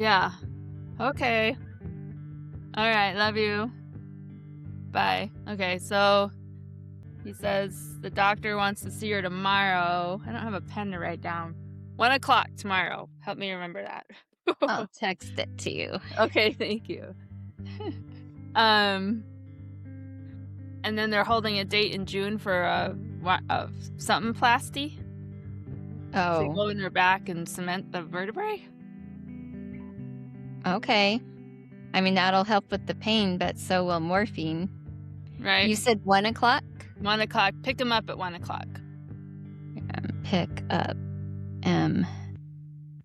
Yeah. Okay. All right. Love you. Bye. Okay. So he says the doctor wants to see her tomorrow. I don't have a pen to write down. 1 o'clock tomorrow. Help me remember that. I'll text it to you. Okay. Thank you. Um, and then they're holding a date in June for a something plasty to Oh, go in her back and cement the vertebrae. okay. I mean, that'll help with the pain, but so will morphine. Right. You said 1 o'clock? 1 o'clock. Pick him up at 1 o'clock. Pick up M.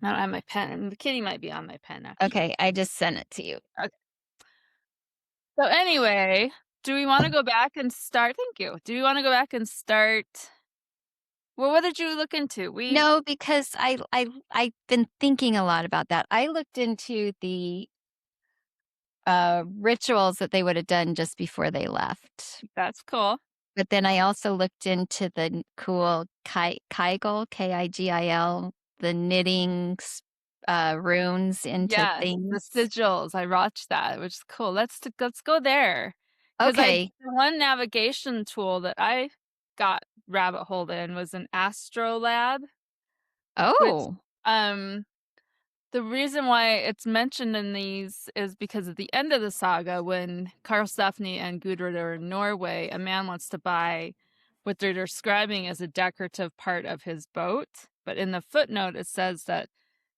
I don't have my pen. The kitty might be on my pen actually. Okay, I just sent it to you. Okay. So anyway, do we want to go back and start? Thank you. Do we want to go back and start? Well, what did you look into? No, because I've been thinking a lot about that. I looked into the rituals that they would have done just before they left. That's cool. But then I also looked into the cool Kigil, Kigil, the knitting runes into Yes, the things. sigils. I watched that, which is cool. Let's go there. 'Cause Okay. the one navigation tool that I got rabbit holed in was an astrolabe, which, Oh, um, the reason why it's mentioned in these is because at the end of the saga, when Karlsefni and Gudrid are in Norway, a man wants to buy what they're describing as a decorative part of his boat, but in the footnote, it says that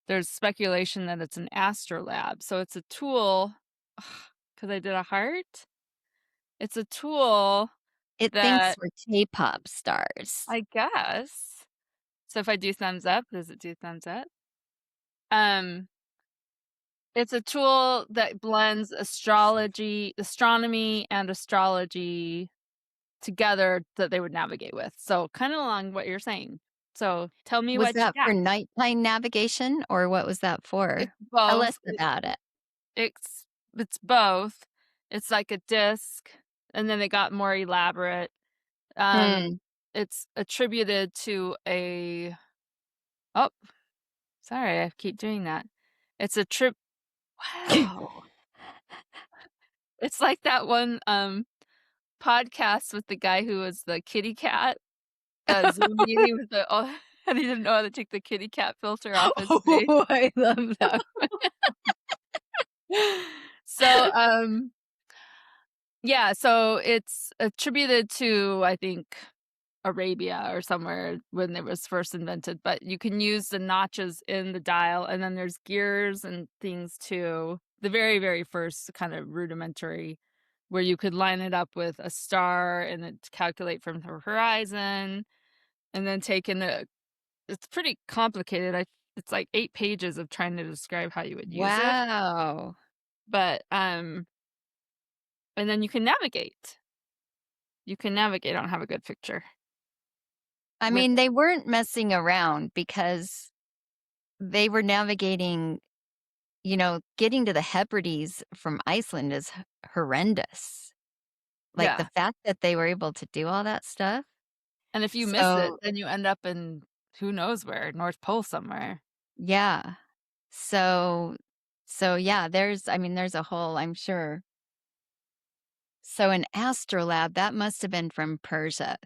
there's speculation that it's an astrolabe, so it's a tool. Because I did a heart? It's a tool it thinks that we're K-pop stars. I guess. So if I do thumbs up, does it do thumbs up? Um, it's a tool that blends astronomy and astrology together that they would navigate with. So kinda along what you're saying. So tell me Was what you that for got. nighttime navigation, or what was that It's for? Tell both. us about it. It's both. It's like a disc, and then it got more elaborate. Um, Hmm. it's attributed to a oh, sorry, I keep doing that. It's a trip wow. It's like that one, podcast with the guy who was the kitty cat, Zoom meeting with the oh, and he didn't know how to take the kitty cat filter off his face. Oh, I love that. So, yeah, so it's attributed to, I think, Arabia or somewhere when it was first invented, but you can use the notches in the dial, and then there's gears and things too. The very, very first kind of rudimentary where you could line it up with a star and then calculate from the horizon and then take in the it's pretty complicated. It's like 8 pages of trying to describe how you would use it, Wow. but, and then you can navigate. You can navigate. I don't have a good picture I with mean, it. they weren't messing around because they were navigating, getting to the Hebrides from Iceland is horrendous. Like, the Yeah. fact that they were able to do all that stuff. And if you miss it, So, then you end up in who knows where, North Pole somewhere. yeah. So yeah, there's a whole, I'm sure. So an astrolabe, that must have been from Persia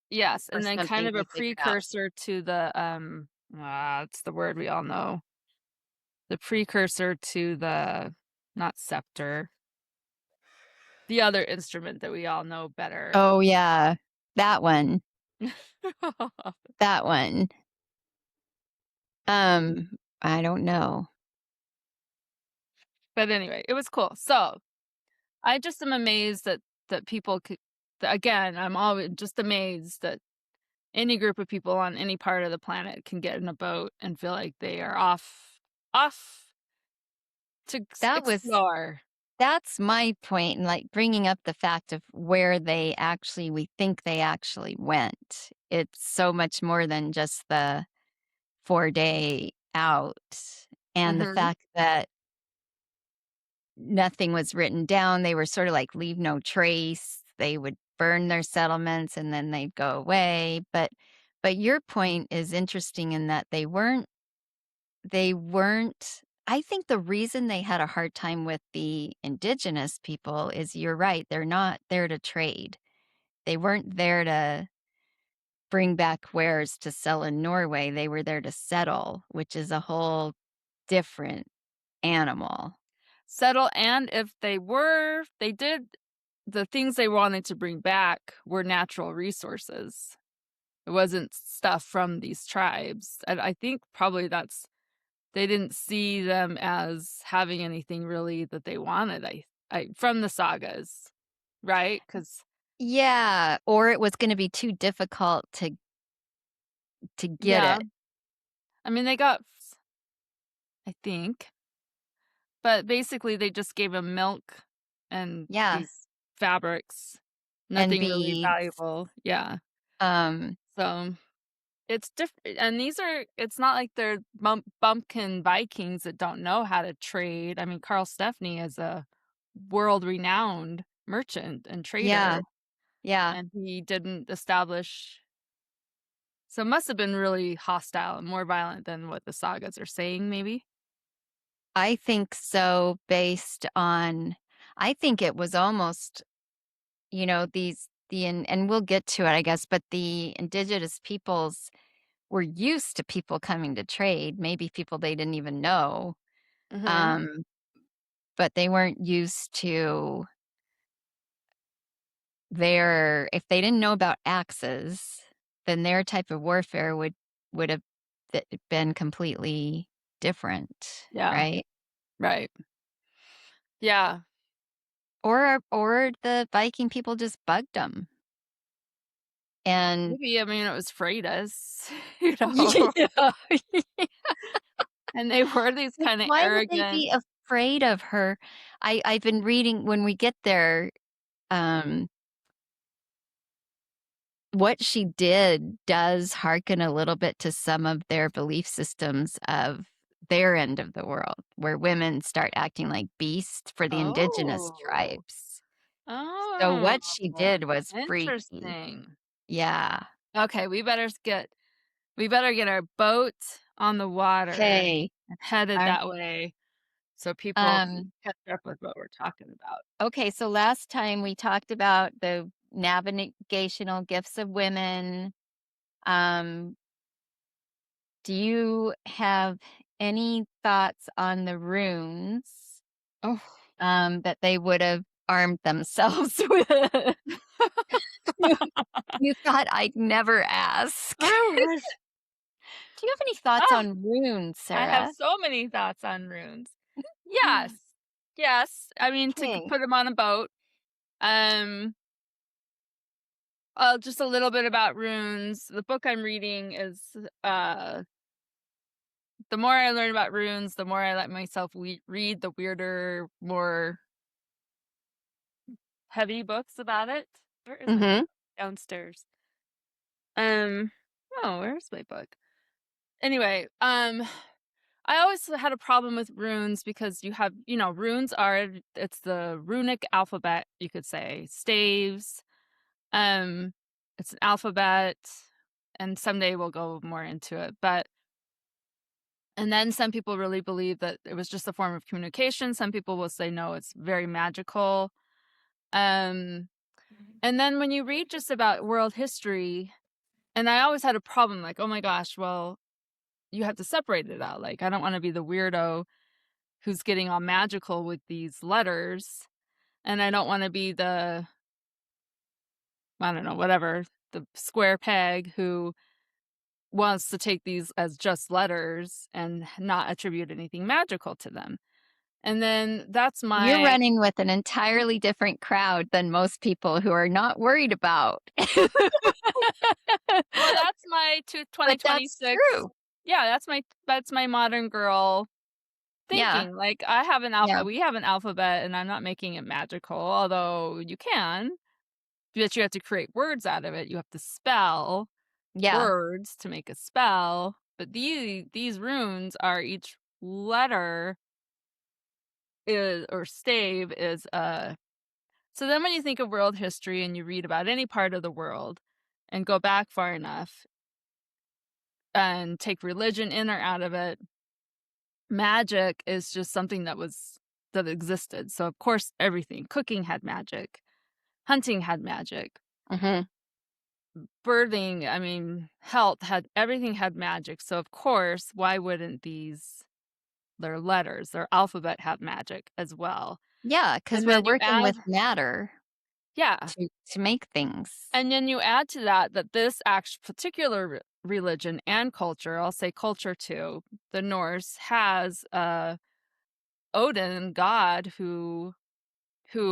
Yes, or and then kind something of they a figured out. precursor to the, it's the word we all know. The precursor to the not scepter, the other instrument that we all know better. Oh, yeah. That one. That one. I don't know. But anyway, it was cool. So, I just am amazed that people could that again, I'm always just amazed that any group of people on any part of the planet can get in a boat and feel like they are off to That was explore. that's my point in, like, bringing up the fact of where we think they actually went. It's so much more than just the 4-day out, and the Mhm. fact that nothing was written down. They were sort of like leave no trace. They would burn their settlements and then they'd go away. But your point is interesting in that they weren't I think the reason they had a hard time with the indigenous people is you're right, they're not there to trade. They weren't there to bring back wares to sell in Norway, they were there to settle, which is a whole different animal. Settle, and if they did the things they wanted to bring back were natural resources. It wasn't stuff from these tribes, and I think probably that's they didn't see them as having anything really that they wanted, I from the sagas, right? Because Yeah, or it was gonna be too difficult to get yeah, it. I mean, they got I think, but basically they just gave them milk and Yeah, these fabrics, and nothing really beads, valuable, yeah, um, so it's different, and these are it's not like they're bumpkin Vikings that don't know how to trade. I mean, Karlsefni is a world-renowned merchant and yeah, trader, yeah. and he didn't establish so it must have been really hostile and more violent than what the sagas are saying, maybe? I think so based on I think it was almost, these the and we'll get to it, I guess, but the indigenous peoples were used to people coming to trade, maybe people they didn't even know, Mhm. um, but they weren't used to their if they didn't know about axes, then their type of warfare would have been completely different, Yeah, right? right. Yeah. Or the Viking people just bugged them. And Maybe, I mean, it was Freydis, you know? yeah. And they were these Like, kinda why would they arrogant. be afraid of her? I've been reading when we get there, um, what she did does hearken a little bit to some of their belief systems of their end of the world, where women start acting like beasts for the indigenous Oh. tribes. So Oh, what she did was freaky. interesting. Yeah. Okay, we better get our boat on the water Okay. and headed Our that way so people um can catch up with what we're talking about. Okay, so last time we talked about the navigational gifts of women. Um, do you have any thoughts on the runes Oh. that they would have armed themselves with? you, you thought I'd never ask. Oh, Do you have any thoughts ah, on runes, I have Sarah? so many thoughts on runes. Yes. Yes, I mean, to Okay. put them on a boat. Um, just a little bit about runes. The book I'm reading is, the more I learn about runes, the more I let myself read the weirder, more heavy books about it. Where is my book? Mm-hmm. Downstairs. Um, oh, where's my book? Anyway, I always had a problem with runes because runes are it's the runic alphabet, you could say, staves. Um, it's an alphabet, and someday we'll go more into it. But and then some people really believe that it was just a form of communication. Some people will say no, it's very magical. Um, and then when you read just about world history, and I always had a problem, like, oh my gosh, well, you have to separate it out. Like, I don't want to be the weirdo who's getting all magical with these letters, and I don't want to be the I don't know, whatever, the square peg who wants to take these as just letters and not attribute anything magical to them. And then that's You're my running with an entirely different crowd than most people who are not worried about. well, that's my But that's 2026. true. Yeah, that's my modern girl Yeah, thinking. Like, I have an yeah, we have an alphabet, and I'm not making it magical, although you can, but you have to create words out of it. You have to spell yeah. words to make a spell, but these runes are each letter is or stave is so then when you think of world history and you read about any part of the world and go back far enough and take religion in or out of it, magic is just something that existed. So of course everything, cooking had magic, hunting had magic, Mhm. birthing, I mean, health had everything had magic. So of course, why wouldn't their letters, their alphabet have magic as well? Yeah, because 'cause And we're then you working add with matter yeah, to make things. and then you add to that that this particular religion and culture, I'll say culture too, the Norse has Odin, God, who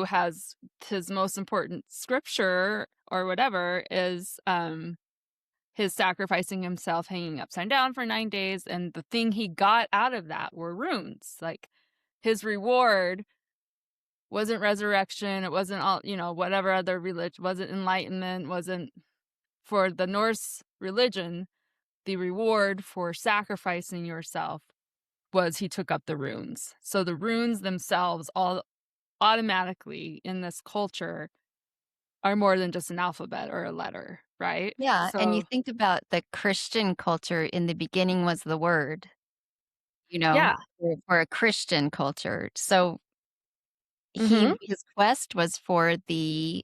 has his most important scripture or whatever is his sacrificing himself hanging upside down for 9 days, and the thing he got out of that were runes. Like his reward wasn't resurrection, it wasn't all, whatever other religion, wasn't enlightenment, wasn't for the Norse religion, the reward for sacrificing yourself was he took up the runes. So the runes themselves all automatically in this culture are more than just an alphabet or a letter, right? Yeah, and you So think about the Christian culture, in the beginning was the Word, yeah. for a Christian culture. So Mhm. his quest was for the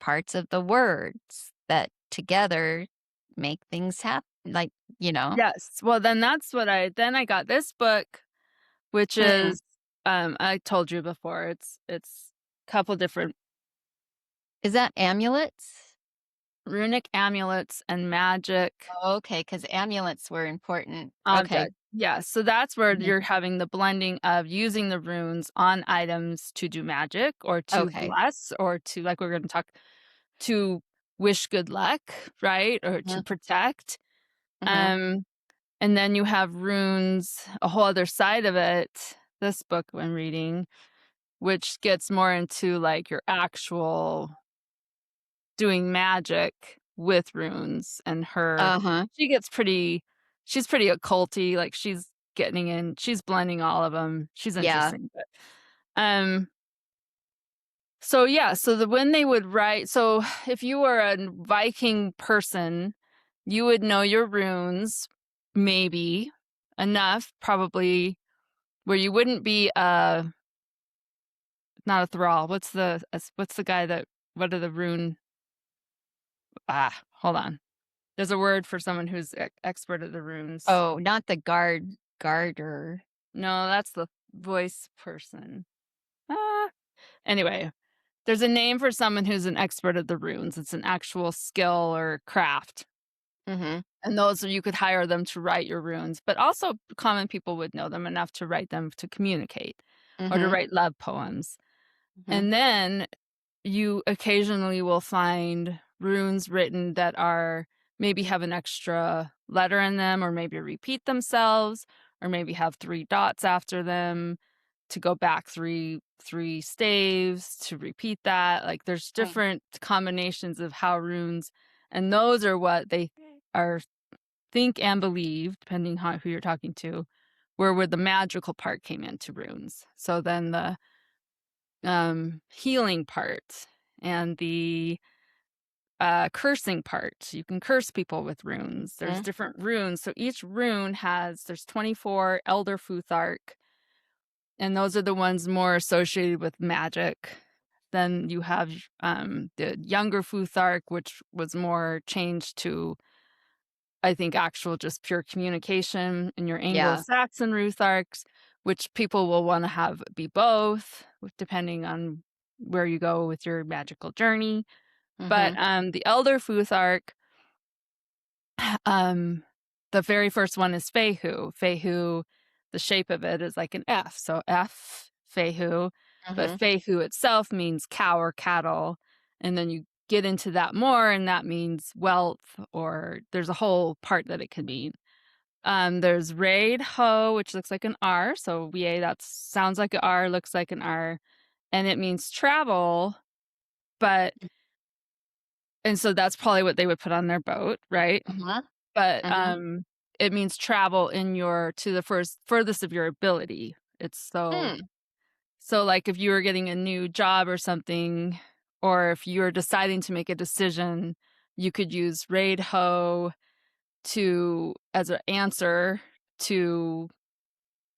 parts of the words that together make things happen. Like, you know? Yes. Well, then I got this book, which Mm. is, I told you before, it's a couple different Is that amulets? runic amulets and magic Oh, okay, because amulets were important. Okay. object. Yeah, so that's where Mhm. you're having the blending of using the runes on items to do magic or to Okay. bless or to, like we're gonna talk, to wish good luck, right? Or to Mhm, protect. mhm. Um, and then you have runes, a whole other side of it, this book I'm reading, which gets more into like your actual doing magic with runes and Uh-huh. she's pretty occulty, like she's blending all of them. She's Yeah. interesting, but um so yeah, so the when they would write, so if you were a Viking person, you would know your runes maybe enough probably where you wouldn't be not a thrall. What's the guy that what are the rune hold on. There's a word for someone who's expert at the runes. Oh, not the garter. No, that's the voice person. Ah, anyway, there's a name for someone who's an expert at the runes. It's an actual skill or craft. Mhm, And those you could hire them to write your runes, but also common people would know them enough to write them to communicate or to mhm, write love poems. mhm. And then you occasionally will find runes written that are maybe have an extra letter in them or maybe repeat themselves or maybe have 3 dots after them to go back three staves to repeat that. Like there's Mm. different combinations of how runes, and those are what they are think and believe, depending on who you're talking to, where the magical part came into runes. So then the healing part and the cursing part. You can curse people with runes. There's Mm. different runes. So each rune there's 24 Elder Futhark, and those are the ones more associated with magic. Then you have the younger Futhark, which was more changed to, I think, actual just pure communication, and your Yeah. Anglo-Saxon Rutharks, which people will want to have be both, depending on where you go with your magical journey. But Mhm. the Elder Futhark, um, the very first one is Fehu. Fehu, the shape of it is like an F, so F, Fehu. But Mhm. Fehu itself means cow or cattle, and then you get into that more, and that means wealth, or there's a whole part that it can mean. There's Raid Ho, which looks like an R, so VA that sounds like an R, looks like an R, and it means travel, but and so that's probably what they would put on their boat, right? Mhm. But, Mhm. it means travel in your to the furthest of your ability. It's Hmm. so, like, if you were getting a new job or something, or if you're deciding to make a decision, you could use Raid Ho to as an answer to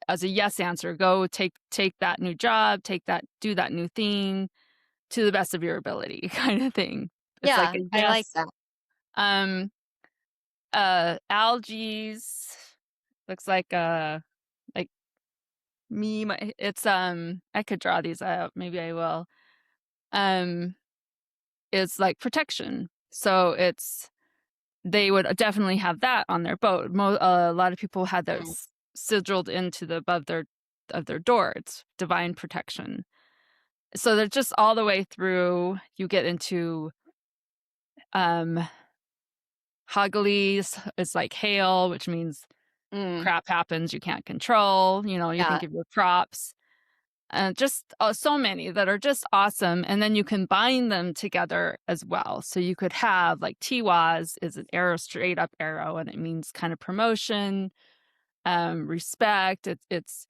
as a yes answer, go take that new job, do that new thing to the best of your ability kind of thing. It's like Yeah, a I like yes. that. Um, algaes looks like me, my it's, I could draw these out, maybe I will. Um, it's like protection. So it's they would definitely have that on their boat. A lot of people had Mm, those sigiled into the above their of their door. It's divine protection. So they're just all the way through. You get into um Haggles is like hail, which means mm, crap happens you can't control. You yeah, think of your crops. Just so many that are just awesome. And then you combine them together as well. So you could have like Tiwaz is an arrow, straight up arrow, and it means kind of promotion, respect. It's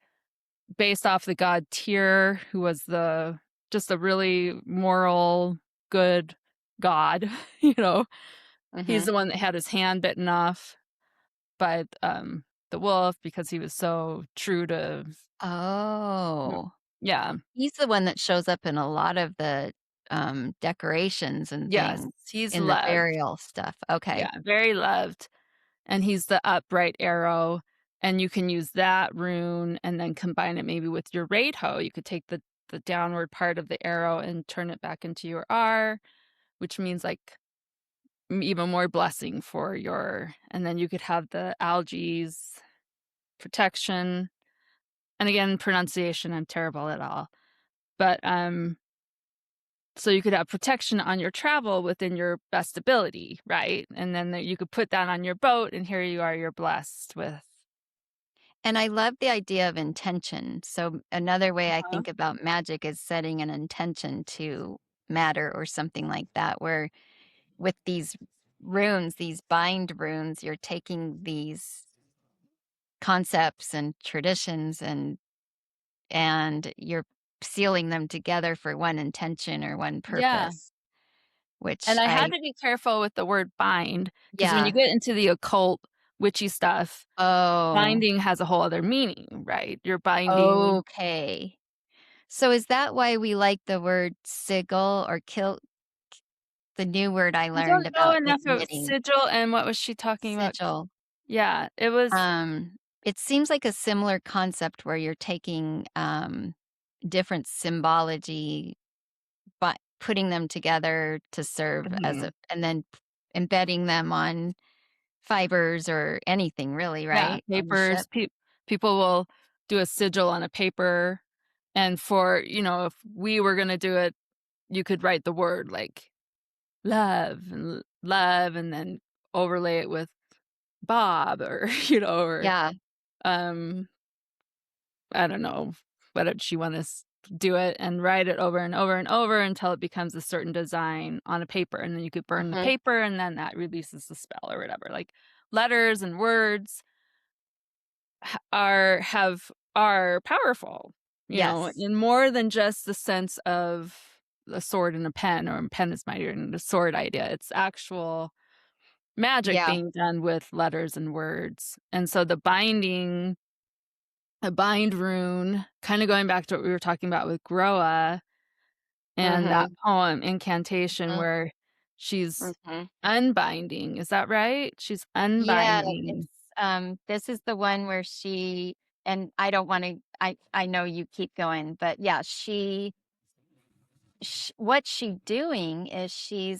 based off the god Tyr, who was the just a really moral, good god. you know, he's mhm. the one that had his hand bitten off by the wolf because he was so true to. Oh, Yeah. he's the one that shows up in a lot of the, decorations and Yes, things he's in the loved. burial stuff. Okay. Yeah, very loved, and he's the upright arrow, and you can use that rune and then combine it maybe with your raid hoe. You could take the downward part of the arrow and turn it back into your R, which means, like, even more blessing for your and then you could have the algaes, protection, and again, pronunciation, I'm terrible at all, but, so you could have protection on your travel within your best ability, right? And then you could put that on your boat, and here you are, you're blessed with. And I love the idea of intention. So another way I Uh-huh. think about magic is setting an intention to matter or something like that, where with these runes, these bind runes, you're taking these concepts and traditions and you're sealing them together for one intention or one Yeah, purpose, which and I had I to be careful with the word bind because when you yeah. get into the occult, witchy stuff, Oh, binding has a whole other meaning, right? You're binding. okay. So is that why we like the word sigil or kilt? The new word I I learned don't know about with enough of knitting, sigil and what was she talking about? sigil. Yeah, it was. It seems like a similar concept where you're taking, different symbology, but putting them together to serve as Mhm. a and then embedding them on fibers or anything really, Yeah, right? On the papers, ship? people will do a sigil on a paper, and if we were gonna do it, you could write the word, like, love, and then overlay it with Bob or, or, Yeah. um, I don't know, what did she want us to do it and write it over and over and over until it becomes a certain design on a paper, and then you could burn the Mhm. paper, and then that releases the spell or whatever, like, letters and words are powerful, Yes. in more than just the sense of a sword and a pen, or a pen is mightier than the sword idea. It's actual magic Yeah. being done with letters and words. And so a bind rune, kind of going back to what we were talking about with Groa and that Mhm. poem, Incantation, Mhm. where she's Mhm. unbinding. Is that right? She's Yeah, unbinding. this is the one where she and I don't wanna I know you keep going, but yeah, what she doing is she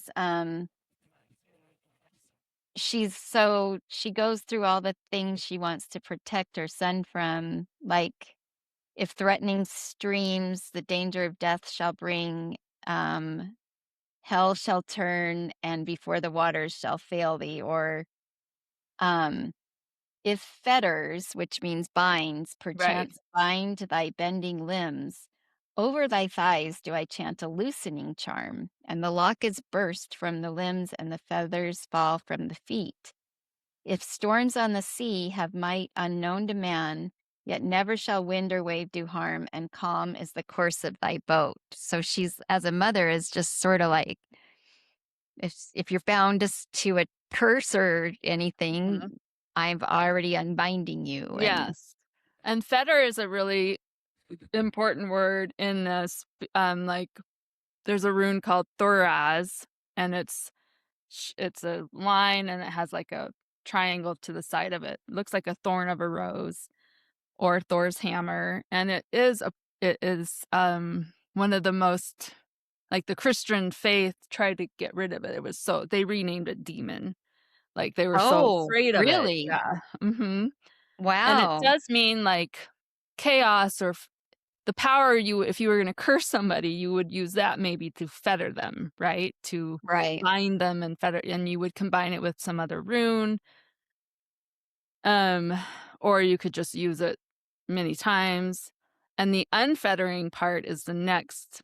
goes through all the things she wants to protect her son from, like, if threatening streams, the danger of death shall bring, um, hell shall turn, and before the waters shall fail thee, or, um if fetters, which means binds, Right. perchance bind thy bending limbs, over thy thighs do I chant a loosening charm, and the lock is burst from the limbs and the feathers fall from the feet. If storms on the sea have might unknown to man, yet never shall wind or wave do harm, and calm is the course of thy boat. So she's, as a mother, is just sort of like, if you're bound to a curse or anything, Mhm. I'm already unbinding you, and Yes. And fetter is a really important word in this, like, there's a rune called Thoraz, and it's a line, and it has, like, a triangle to the side of it. Looks like a thorn of a rose or Thor's hammer, and it is, one of the most like, the Christian faith tried to get rid of it. It was so they renamed it demon, like, they were so Oh, afraid of it. really? Yeah, mhm, and it Wow. does mean, like, chaos or the power you if you were gonna curse somebody, you would use that maybe to fetter them, right? To Right. bind them and fetter and you would combine it with some other rune, um, or you could just use it many times, and the unfettering part is the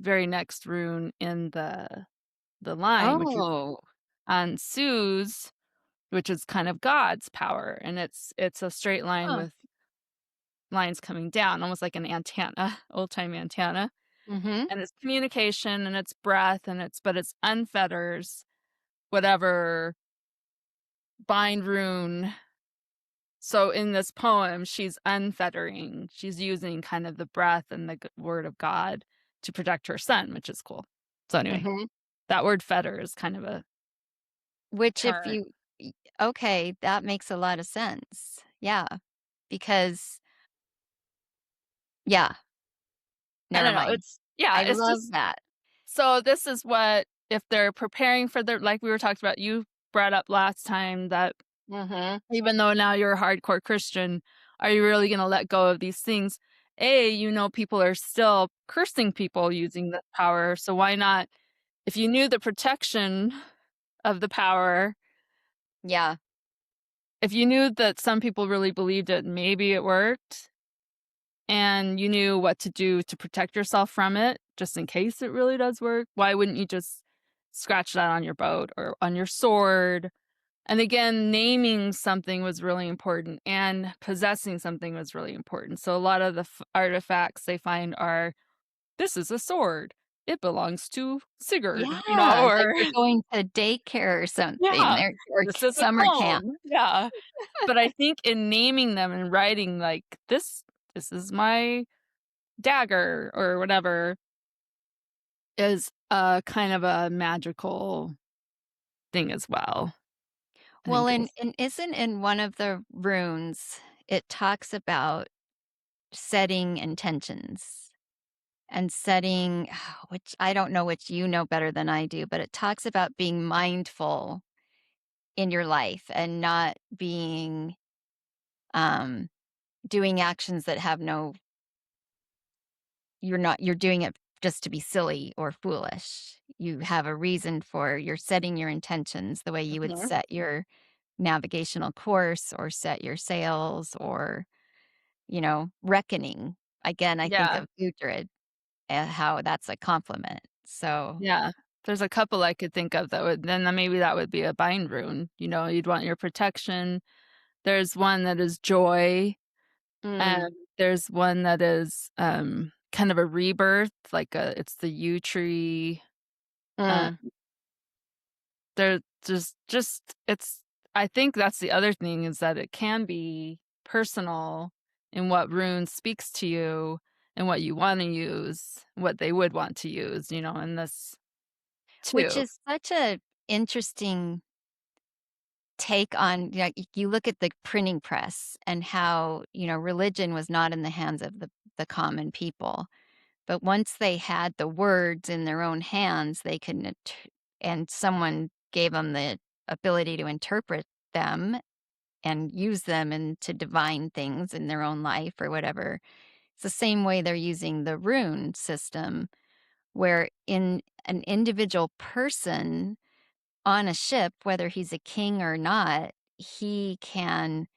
very next rune in the line, which is Oh. on Sue's, which is kind of God's power, and it's a straight line Huh. with lines coming down, almost like an antenna, old-time antenna. Mhm. And it's communication and it's breath and it's unfetters whatever bind rune. So in this poem, she's unfettering. She's using kind of the breath and the word of God to protect her son, which is cool. So anyway, Mhm. that word fetter is kind of a Which if turn. you y okay, that makes a lot of sense. Yeah, because yeah, I never don't know. mind. It's yeah, I it's love just that. so this is what if they're preparing for their like we were talking about, you brought up last time that Mhm. even though now you're a hardcore Christian, are you really gonna let go of these things? A, people are still cursing people using the power, so why not if you knew the protection of the power, Yeah. if you knew that some people really believed it, maybe it worked, and you knew what to do to protect yourself from it, just in case it really does work, why wouldn't you just scratch that on your boat or on your sword. And again, naming something was really important and possessing something was really important. So a lot of the artifacts they find are this is a sword. It belongs to Sigurd, Yeah, like or they're going to daycare or something, yeah, they're or this is a summer camp. comb. Yeah. But I think in naming them and writing like this is my dagger or whatever is a kind of a magical thing as well. I Well, think is and isn't in one of the runes, it talks about setting intentions and setting which I don't know which you know better than I do, but it talks about being mindful in your life and not being, um doing actions that have no you're doing it just to be silly or foolish. You have a reason for you're setting your intentions the way you would Mhm. set your navigational course or set your sails or, reckoning. Again, I think Yeah. of Gudrid and how that's a compliment. So, Yeah. There's a couple I could think of that would maybe that would be a bind rune, you'd want your protection. There's one that is joy, and mm, there's one that is, kind of a rebirth, like it's the yew tree, uh, mm. there just it's I think that's the other thing is that it can be personal in what rune speaks to you and what you wanna use, what they would want to use, in this Which too. is such a interesting take on you look at the printing press and how, religion was not in the hands of the common people. But once they had the words in their own hands, they could and someone gave them the ability to interpret them and use them into divine things in their own life or whatever. It's the same way they're using the rune system, where in an individual person on a ship, whether he's a king or not, he can,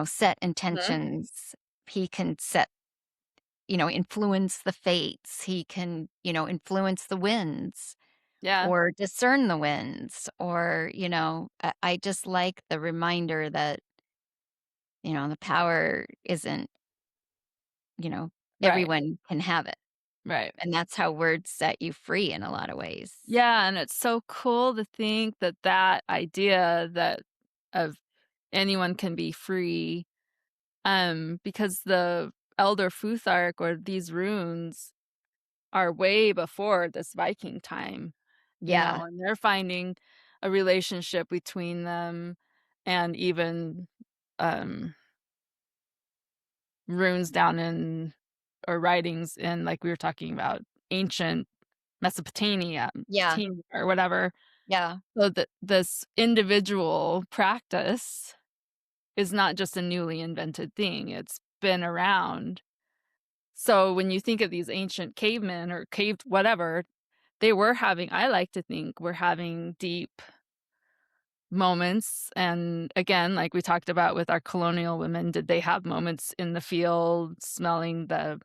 set Mhm. intentions. He can influence the fates. He can, influence the winds Yeah, or discern the winds or, I just like the reminder that, the power isn't, you know, right, everyone can have it. right. And that's how words set you free in a lot of ways. Yeah, and it's so cool to think that that idea that of anyone can be free, because the Elder Futhark or these runes are way before this Viking time, Yeah. and they're finding a relationship between them and even, um, runes down in or writings in, like we were talking about, ancient Yeah. Mesopotamia or whatever. Yeah. So that this individual practice is not just a newly invented thing, it's been around. So when you think of these ancient cavemen or cave whatever, they were having I like to think we're having deep moments, and again, like we talked about with our colonial women, did they have moments in the field smelling the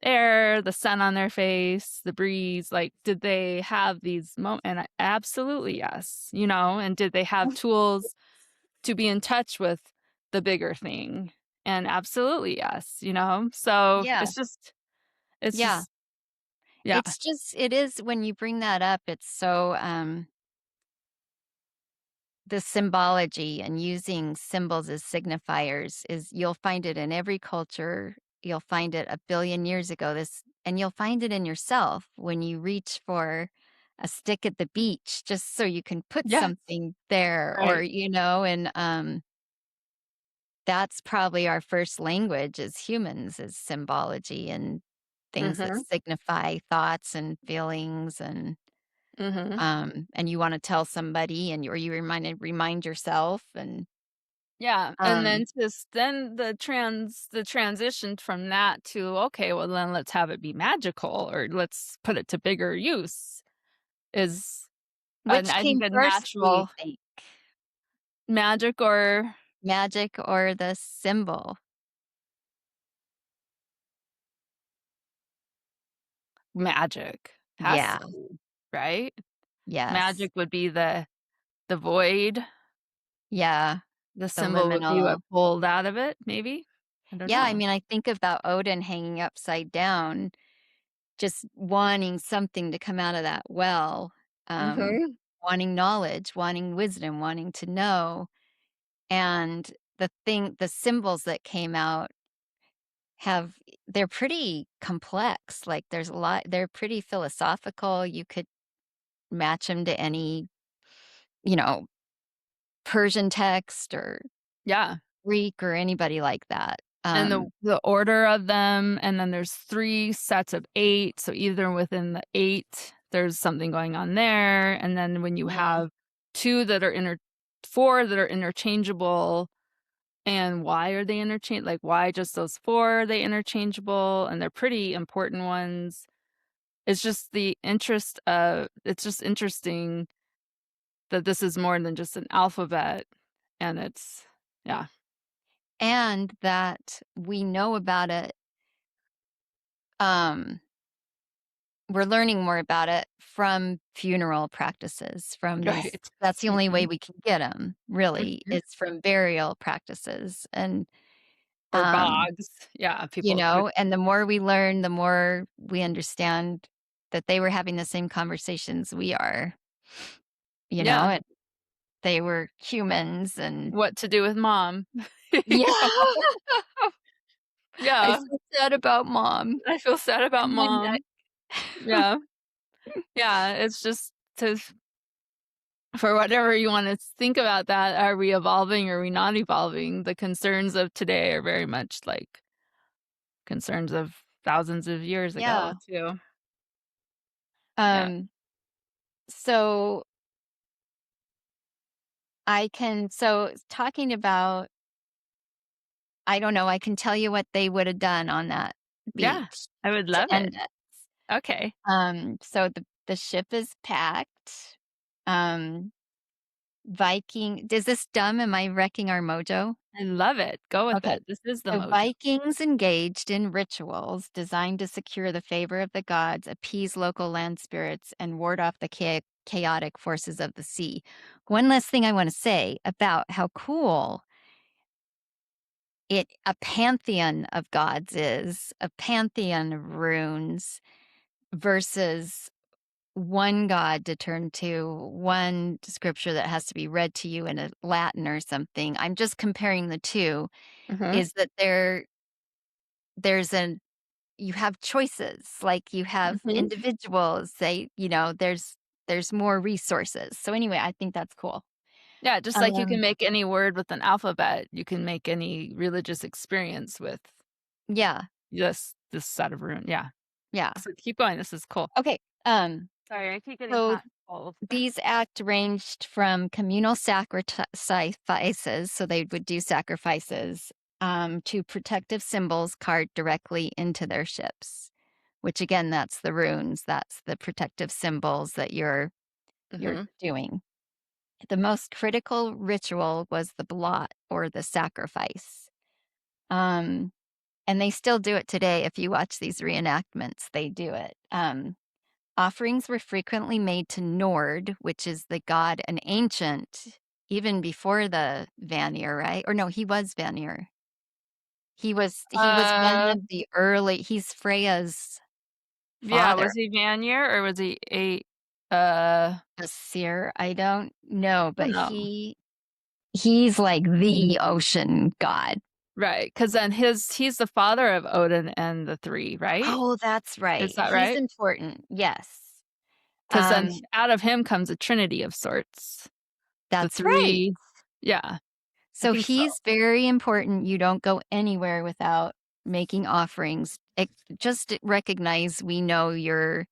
air, the sun on their face, the breeze, like, did they have these and absolutely yes, and did they have tools to be in touch with the bigger thing? And absolutely yes, So Yeah. it's Yeah. just yeah. It is when you bring that up, it's so, the symbology and using symbols as signifiers is you'll find it in every culture. You'll find it a billion years ago. And you'll find it in yourself when you reach for a stick at the beach just so you can put Yes, something there or, right. and that's probably our first language as humans is symbology and things that Mhm, signify thoughts and feelings mhm. and you wanna tell somebody and or you remind yourself and, Yeah, and then um, just then the transition from that to, "Okay, well, then let's have it be magical, or let's put it to bigger use," is which I think came a first, do you natural think? magic or Magic or the symbol? magic. Has Yeah, to be, right? yes. Magic would be the void, Yeah, the the symbol would be what liminal. pulled out of it, maybe? I don't Yeah, I know. mean, I think about Odin hanging upside down, just wanting something to come out of that well, um, Mhm. wanting knowledge, wanting wisdom, wanting to know, and the symbols that came out have they're pretty complex, like, there's a lot they're pretty philosophical, you could match them to any, you know, Persian text or Yeah. Greek or anybody like that. And the order of them, and then there's 3 sets of 8, so either within the 8, there's something going on there, and then when you Yeah, have 2 that are 4 that are interchangeable, and why are they like, why just those 4 are they interchangeable, and they're pretty important ones. It's just interesting that this is more than just an alphabet, and it's yeah. and that we know about it, um, we're learning more about it from funeral practices, from these Right. that's the only way Mhm, we can get them. Really, mhm. is from burial practices, and, Or um bogs. Yeah, people would and the more we learn, the more we understand that they were having the same conversations we are, yeah. and they were humans and What to do with mom. yeah. I Yeah, feel sad about mom I feel sad about and my neck. mom. Yeah, yeah, it's just to for whatever you wanna think about that, are we evolving, are we not evolving? The concerns of today are very much like concerns of thousands of years ago Yeah. too. Yeah. Um, so talking about I don't know, I can tell you what they would have done on that Yeah, beach I would to love it. end it. Okay, So the ship is packed. Um, is this dumb? Am I wrecking our mojo? I love it. Go with Okay. it. This is the So mojo. Vikings engaged in rituals designed to secure the favor of the gods, appease local land spirits, and ward off the chaotic forces of the sea. One last thing I want to say about how cool a pantheon of gods is, a pantheon of runes versus one god to turn to, one scripture that has to be read to you in a Latin or something. I'm just comparing the 2, Mhm, is that there's an you have choices, like, you have mhm. individuals, there's more resources. So, anyway, I think that's cool. Yeah, just like you can Um, make any word with an alphabet, you can make any religious experience with yeah, this set of rune, yeah. yeah. So keep going, this is cool. Okay, Sorry, I keep getting so hot and cold. these acts ranged from communal sacrifices, so they would do sacrifices, to protective symbols carved directly into their ships, which again, that's the runes, that's the protective symbols that you're Mhm. doing. The most critical ritual was the blot or the sacrifice. Um, and they still do it today. If you watch these reenactments, they do it. Offerings were frequently made to Nord, which is the god and ancient, even before the Vanir, right? Or no, he was Vanir. He was one Uh, of the early. He's Freya's yeah, father. was he Vanir or was he a uh, A seer, I don't know, I but don't know. he's like the ocean god. Right, 'cause then he's the father of Odin and the 3, right? Oh, that's Is right. that He's right? important. Yes. 'Cause then Um, out of him comes a trinity of sorts. The that's right. 3 yeah, I So think so. he's very important. You don't go anywhere without making offerings. Just recognize we know you're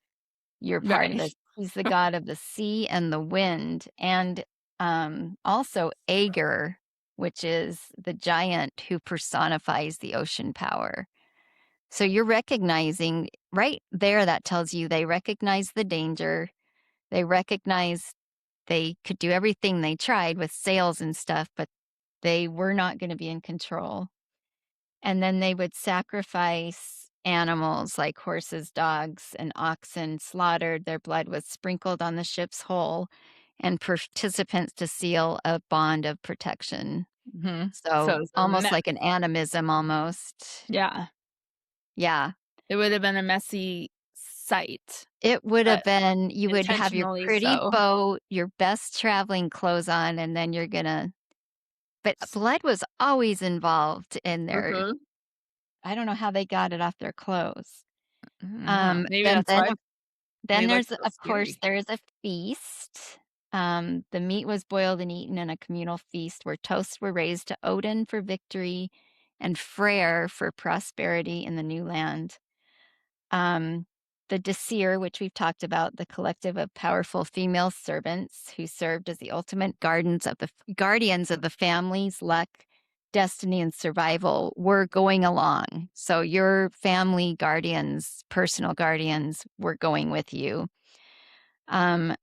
part of Right. this. He's the god of the sea and the wind, and also Aegir, which is the giant who personifies the ocean power. So you're recognizing right there. That tells you they recognize the danger. They recognize they could do everything they tried with sails and stuff, but they were not gonna be in control, and then they would sacrifice animals like horses, dogs, and oxen slaughtered, their blood was sprinkled on the ship's hull, and participants to seal a bond of protection. Mhm. So So, it's a almost mess. like an animism almost. Yeah. Yeah. It would have been a messy sight, It would have but been you would have your intentionally pretty so. boat, your best traveling clothes on, and then you're gonna but blood was always involved in their Mhm. I don't know how they got it off their clothes. I don't know. Maybe Then that's why then they look there's so of course, scary. there is a feast. The meat was boiled and eaten in a communal feast where toasts were raised to Odin for victory and Freyr for prosperity in the new land. Um, the Disir, which we've talked about, the collective of powerful female servants who served as the ultimate guardians of the family's luck, destiny, and survival, were going along. So your family guardians, personal guardians, were going with you.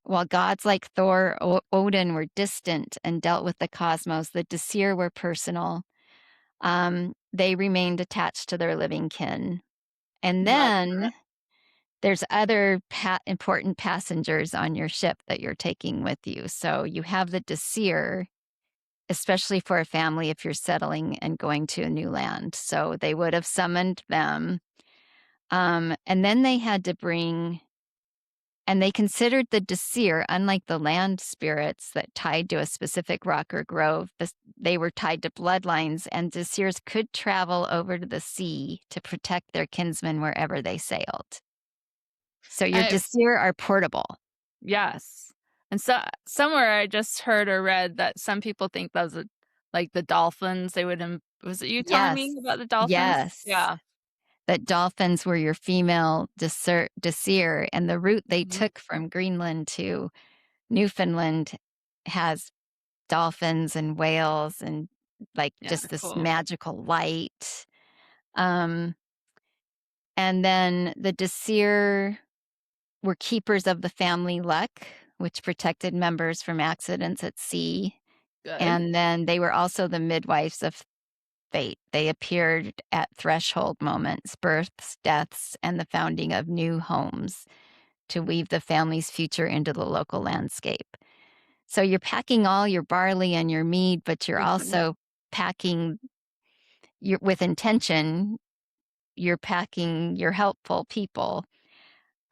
While gods like Thor, Odin were distant and dealt with the cosmos, the Disir were personal. They remained attached to their living kin. And Love then that. there's other important passengers on your ship that you're taking with you. So you have the Desir, especially for a family if you're settling and going to a new land. So they would have summoned them. And then they had to bring, and they considered the Desir, unlike the land spirits that tied to a specific rock or grove, they were tied to bloodlines, and Desirs could travel over to the sea to protect their kinsmen wherever they sailed. So your I Desir are portable. yes. And so somewhere I just heard or read that some people think those are like the dolphins, they would was it you telling Yes. me about the dolphins? Yes. Yeah. That dolphins were your female Desir, and the route they Mhm. took from Greenland to Newfoundland has dolphins and whales and, like, Yeah, just this cool. magical light. Um, and then the Desir were keepers of the family luck, which protected members from accidents at sea, Good. and then they were also the midwives of fate. They appeared at threshold moments, births, deaths, and the founding of new homes to weave the family's future into the local landscape. So you're packing all your barley and your mead, but you're Mhm. also packing with intention, you're packing your helpful people.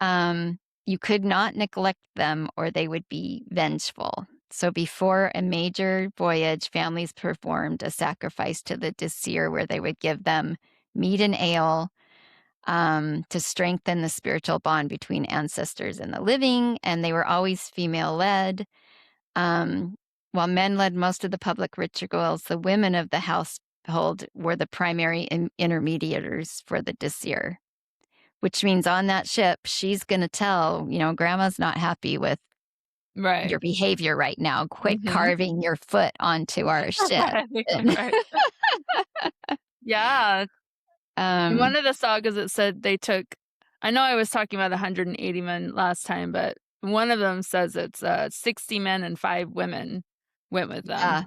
Um, You could not neglect them or they would be vengeful. So before a major voyage, families performed a sacrifice to the Disir where they would give them meat and ale to strengthen the spiritual bond between ancestors and the living. And they were always female led. Um, while men led most of the public rituals, the women of the household were the primary intermediators for the Disir, which means on that ship, she's going to tell, grandma's not happy with Right. your behavior right now. Quit Mhm. carving your foot onto our ship. And, Right. Yeah. In one um, of the sagas, it said they took I know I was talking about 180 men last time, but one of them says it's, 60 men and 5 women went with them. yeah,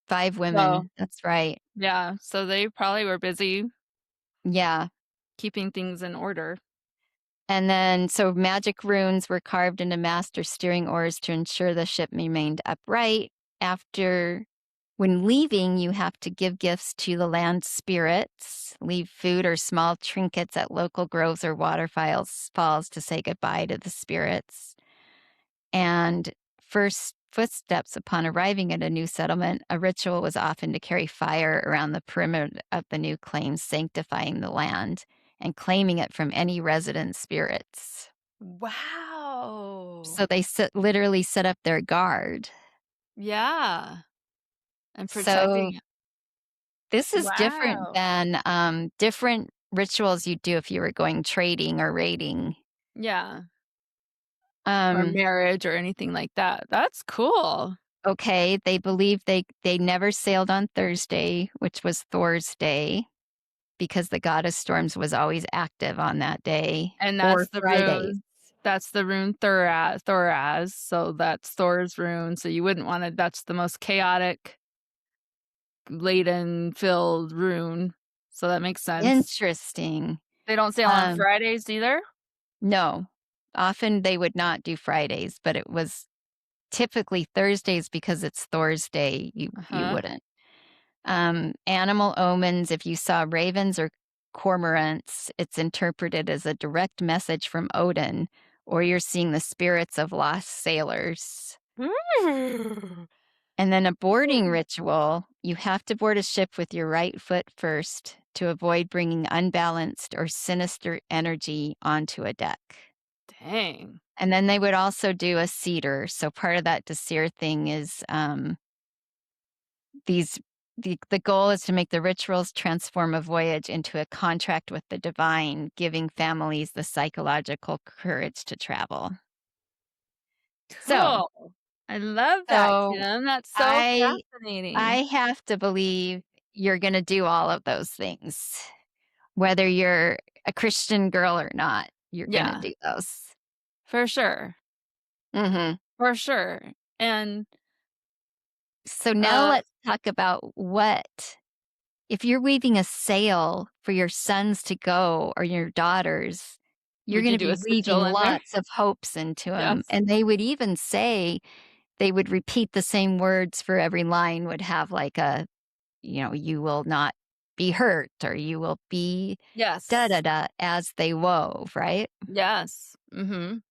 5 So, women. That's right. yeah, so they probably were busy Yeah. keeping things in order. And then, so magic runes were carved into mast or steering oars to ensure the ship remained upright. After, when leaving, you have to give gifts to the land spirits, leave food or small trinkets at local groves or falls to say goodbye to the spirits. And first footsteps upon arriving at a new settlement, a ritual was often to carry fire around the perimeter of the new claim, sanctifying the land and claiming it from any resident spirits. Wow. So they literally set up their guard. Yeah, and So protecting it. this is different Wow. than different rituals you do if you were going trading or raiding. Yeah, or Um, marriage or anything like that. That's cool. okay, they believe they never sailed on Thursday, which was Thor's day, because the goddess storms was always active on that day, And or Fridays. that's the rune Thoraz, so that's Thor's rune, so you wouldn't wanna that's the most chaotic, laden, filled rune, so that makes sense. Interesting. They don't sail on Um, Fridays either? no, often they would not do Fridays, but it was typically Thursdays because it's Thor's day, you Uh-huh. wouldn't. Animal omens, if you saw ravens or cormorants, it's interpreted as a direct message from Odin, or you're seeing the spirits of lost sailors. And then a boarding ritual, you have to board a ship with your right foot first to avoid bringing unbalanced or sinister energy onto a deck. Dang. And then they would also do a cedar. So part of that Desir thing is these the goal is to make the rituals transform a voyage into a contract with the divine, giving families the psychological courage to travel. So, Cool. I love that, so Kim, that's so I fascinating. I have to believe you're going to do all of those things, whether you're a Christian girl or not. You're going to Yeah, do those. for sure, Mhm. for sure, and, So now uh let's talk about what if you're weaving a sail for your sons to go or your daughters, you're would you gonna do be a weaving sigil in there? lots of hopes into them. Yes. And they would even say they would repeat the same words for every line, would have like "You will not be hurt," or "You will be da da Yes. da," as they wove, right? Yes. Mhm.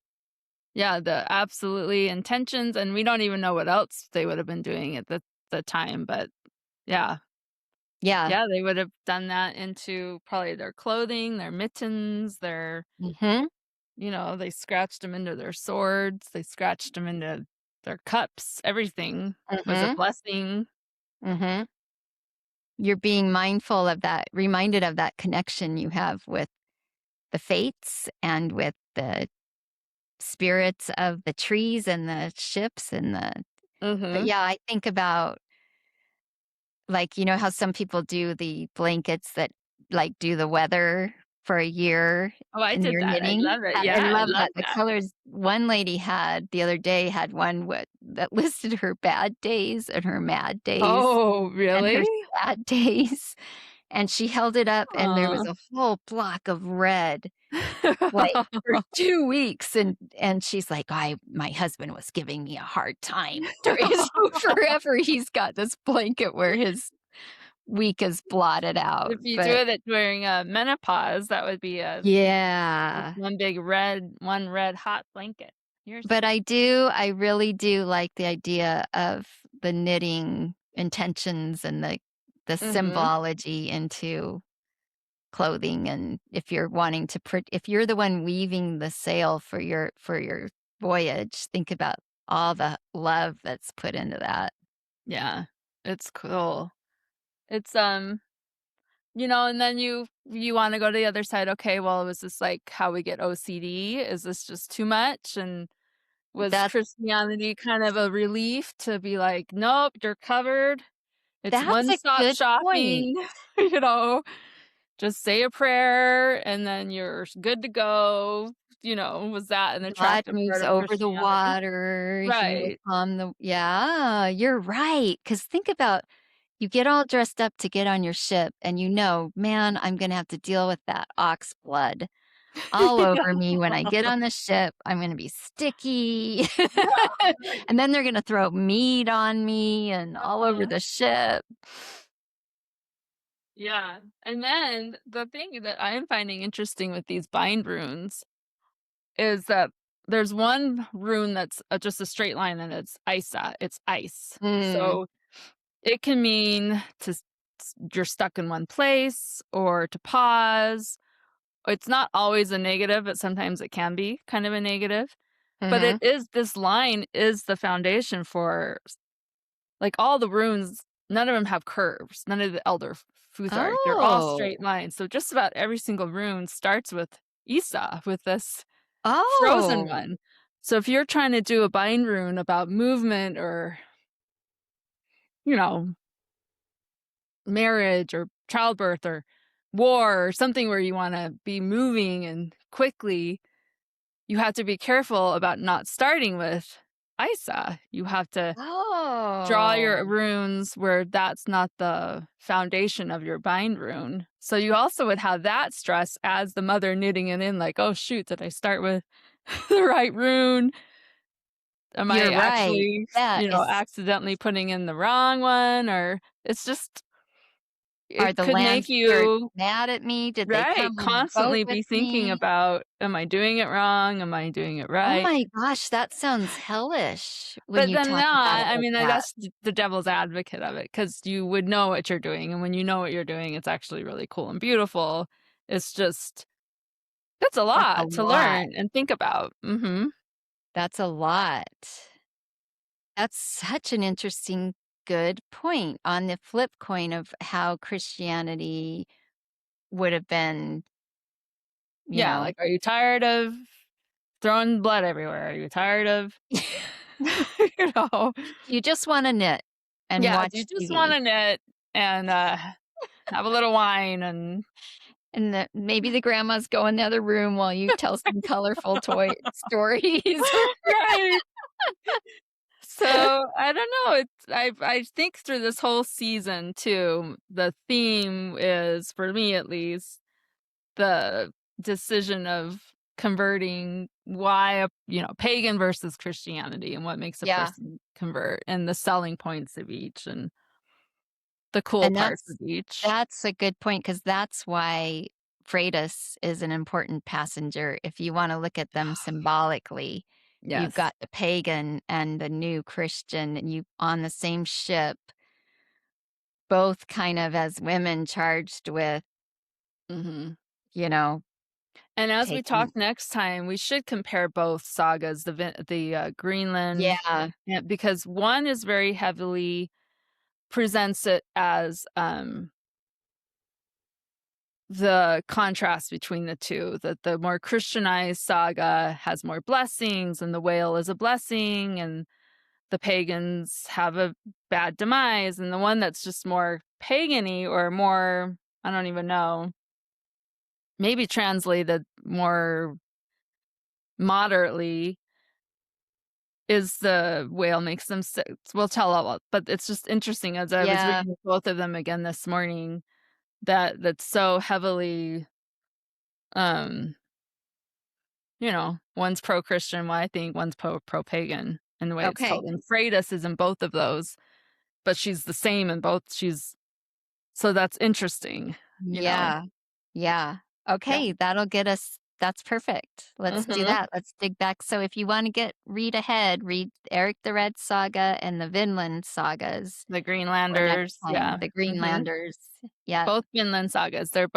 Yeah, the absolutely intentions, and we don't even know what else they would have been doing at the time, but yeah. Yeah. Yeah, they would have done that into probably their clothing, their mittens, their Mhm. they scratched them into their swords, they scratched them into their cups, everything was a Mhm. blessing. Mhm. You're being mindful of that, reminded of that connection you have with the fates and with the spirits of the trees and the ships and but Mhm. yeah, I think about, like, how some people do the blankets that, like, do the weather for a year Oh, I and did you're that, I knitting? love it, I yeah, I love love that. The that. colors one lady had the other day had one that listed her bad days and her mad days Oh, and her really? sad days, and she held it up and there was Aw. a whole block of red. Like, for 2 weeks, and she's like, My husband was giving me a hard time during" so forever he's got this blanket where his week is blotted out, If you do but it during, menopause, that would be a just yeah. one red hot blanket. You're But safe. I really do like the idea of the knitting intentions and the Mhm. symbology into clothing, and if you're wanting to if you're the one weaving the sail for your voyage, think about all the love that's put into that. Yeah, it's cool. It's, and then you wanna go to the other side, okay, well, was this, like, how we get OCD? Is this just too much? And was That's Christianity kind of a relief to be like, "Nope, you're covered. It's that's a one-stop good point. shopping," you know? Just say a prayer, and then you're good to go, was that an God attractive part moves of over the Christianity? water, he will Right. calm the yeah, you're right. Because think about you get all dressed up to get on your ship and you know, "Man, I'm gonna have to deal with that ox blood all over me when I get on the ship. I'm gonna be sticky." Yeah, And right. then they're gonna throw meat on me and all over Uh-huh. the ship. Yeah, and then the thing that I am finding interesting with these bind runes is that there's one rune that's, just a straight line, and it's Isa, it's ice. Mm, So, it can mean you're stuck in one place or to pause. It's not always a negative, but sometimes it can be kind of a negative. But it mhm. is this line is the foundation for like, all the runes, none of them have curves, none of the Elder Futhar, they're all Oh. straight lines, so just about every single rune starts with Isa, with this frozen Oh. one. So if you're trying to do a bind rune about movement or, you know, marriage or childbirth or war or something where you wanna be moving and quickly, you have to be careful about not starting with Isa. You have to draw your Oh. runes where that's not the foundation of your bind rune. So you also would have that stress as the mother knitting it in like, "Oh, shoot, did I start with the right rune? Am I You're right. actually, That is accidentally putting in the wrong one?" Or it's just are it the could land make spirits you mad at me? Did they right, come on the boat constantly with be thinking me? about, "Am I doing it wrong? Am I doing it Oh right?" my gosh, that sounds hellish when But you then talk about it not I like mean, that. that's the devil's advocate of it because you would know what you're doing, and when you know what you're doing, it's actually really cool and beautiful. It's just it's a That's a lot to lot. learn and think about. Mhm. That's a lot. That's such an interesting, good point on the flip coin of how Christianity would have been, you Yeah, know, like, are you tired of throwing blood everywhere? Are you tired of you know? you just wanna knit and Yeah, do you watch just TV. wanna knit and, have a little wine and And the maybe the grandmas go in the other room while you tell some colorful toy stories. right. So, I don't know, I think through this whole season too, the theme is, for me at least, the decision of converting why pagan versus Christianity and what makes a Yeah, person convert and the selling points of each and the cool and parts of each. that's a good point because that's why Freitas is an important passenger. If you wanna look at them symbolically, you've Yes. got the pagan and the new Christian, and you on the same ship, both kind of as women charged with, Mhm. you know, And as we talk taking next time, we should compare both sagas, Greenland, Yeah, because one is very heavily presents it as, the contrast between the 2, that the more Christianized saga has more blessings, and the whale is a blessing, and the pagans have a bad demise, and the one that's just more pagan-y or more I don't even know, maybe translated more moderately is the whale makes them sick. We'll tell all but it's just interesting as I was yeah, reading both of them again this morning that that's so heavily, um, one's pro-Christian, well, I think one's pro-pagan in the way it's okay. told, and Freydis is in both of those, but she's the same in both. She's So that's interesting, you know? Yeah. Yeah. Yeah. Okay, that'll get us that's perfect. Let's do Mhm. that. Let's dig back. So if you wanna read ahead, read Eric the Red saga and the Vinland sagas The for next Greenlanders, time. yeah. The Mhm. Greenlanders. Yep. Both Vinland sagas. They're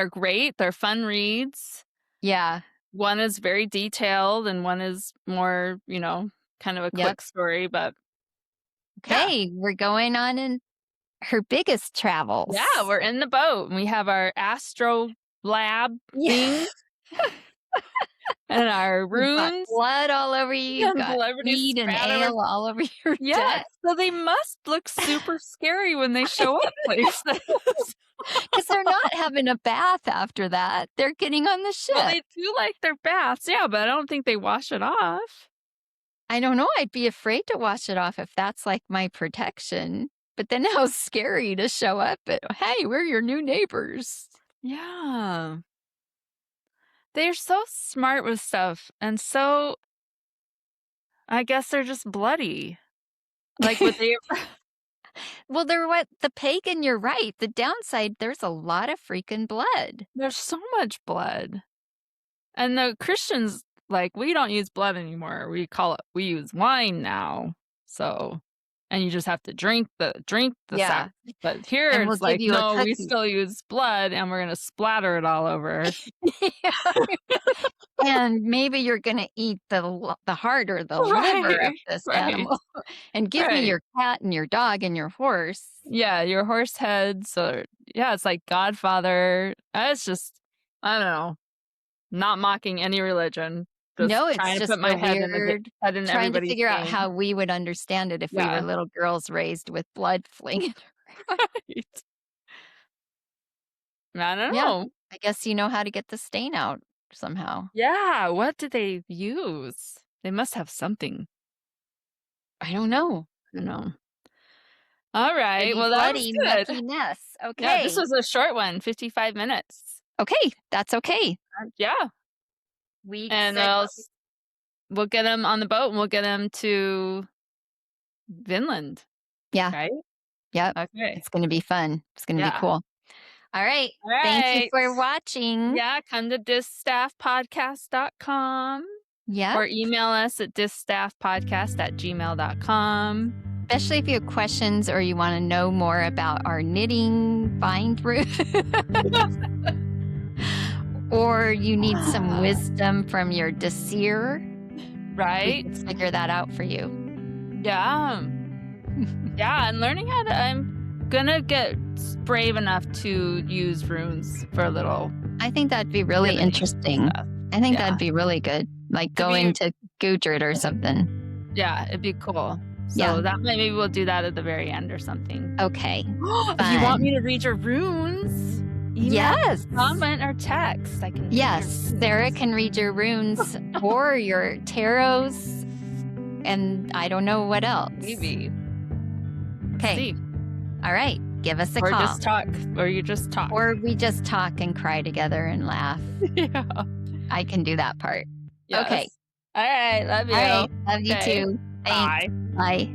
great, they're fun reads. Yeah. One is very detailed and one is more, kind of a Yep. quick story, but yeah. Okay, we're going on in her biggest Yeah, travels. we're in the boat, and we have our astro lab Yeah. thing and our You've got runes blood all over you, you've and got celebrity mead and spat over. ale all over your Yeah, deck. so they must look super scary when they show up places. 'Cause they're not having a bath after that. They're getting on the Well, ship. they do like their baths, yeah, but I don't think they wash it off. I don't know, I'd be afraid to wash it off if that's, like, my protection. But then how scary to show up at, "Hey, we're your new neighbors." Yeah. They're so smart with stuff, and so I guess they're just bloody. Like, would they Well, they're what the pagan you're right. The downside, there's a lot of freaking blood. there's so much blood. And the Christians, like, we don't use blood anymore. We use wine now. So, and you just have to drink the Yeah, sac. But here and we'll it's give like, you a no, we cookie. still use blood and we're gonna splatter it all over. And maybe you're gonna eat the heart or the liver of Right. this Right. animal, and give me Right. your cat and your dog and your horse. Yeah, your horse heads or yeah, it's like Godfather. It's just I don't know, not mocking any religion. Just No, it's trying to just put my so head in weird head in trying to everybody's figure out game. how we would understand it if we were Yeah. little girls raised with blood flinging. Right. I don't Yeah, know. I guess you know how to get the stain out somehow. Yeah, what do they use? They must have something. I don't know. I don't know. All Pretty right, well, that was bloody, good. mucky mess. Yeah, this Okay. was a short one, 55 minutes. Okay, that's okay. Yeah, We and said what we we'll get him on the boat, and we'll get him to Vinland, Yeah, right? yep. Okay. It's gonna be fun. It's gonna be Yeah. cool. All right. All Thank you right. for watching. Yeah, come to disstaffpodcast.com Yep. or email us at disstaffpodcast@gmail.com. Especially if you have questions or you wanna know more about our knitting bind room. Or you need some wisdom from your desir, we Right? can figure that out for you. Yeah. Yeah, and learning how to I'm gonna get brave enough to use runes for a little I think that'd be really divination interesting. stuff. I think Yeah. that'd be really good, like To going be to Gudrid or something. Yeah, it'd be cool. Yeah. So that maybe we'll do that at the very end or something. Okay. If you want me to read your runes, email, Yes. comment, or text. I can read your Yes, runes. Sarah can read your runes or your tarots, and I don't know what else. Maybe. Okay. See. All right. Give us a Or call. just talk. Or you just talk. Or we just talk and cry together and laugh. Yeah. I can do that part. Yes. Okay. All right. Love you. All right. Love you Okay. too. Thanks. Bye. Bye.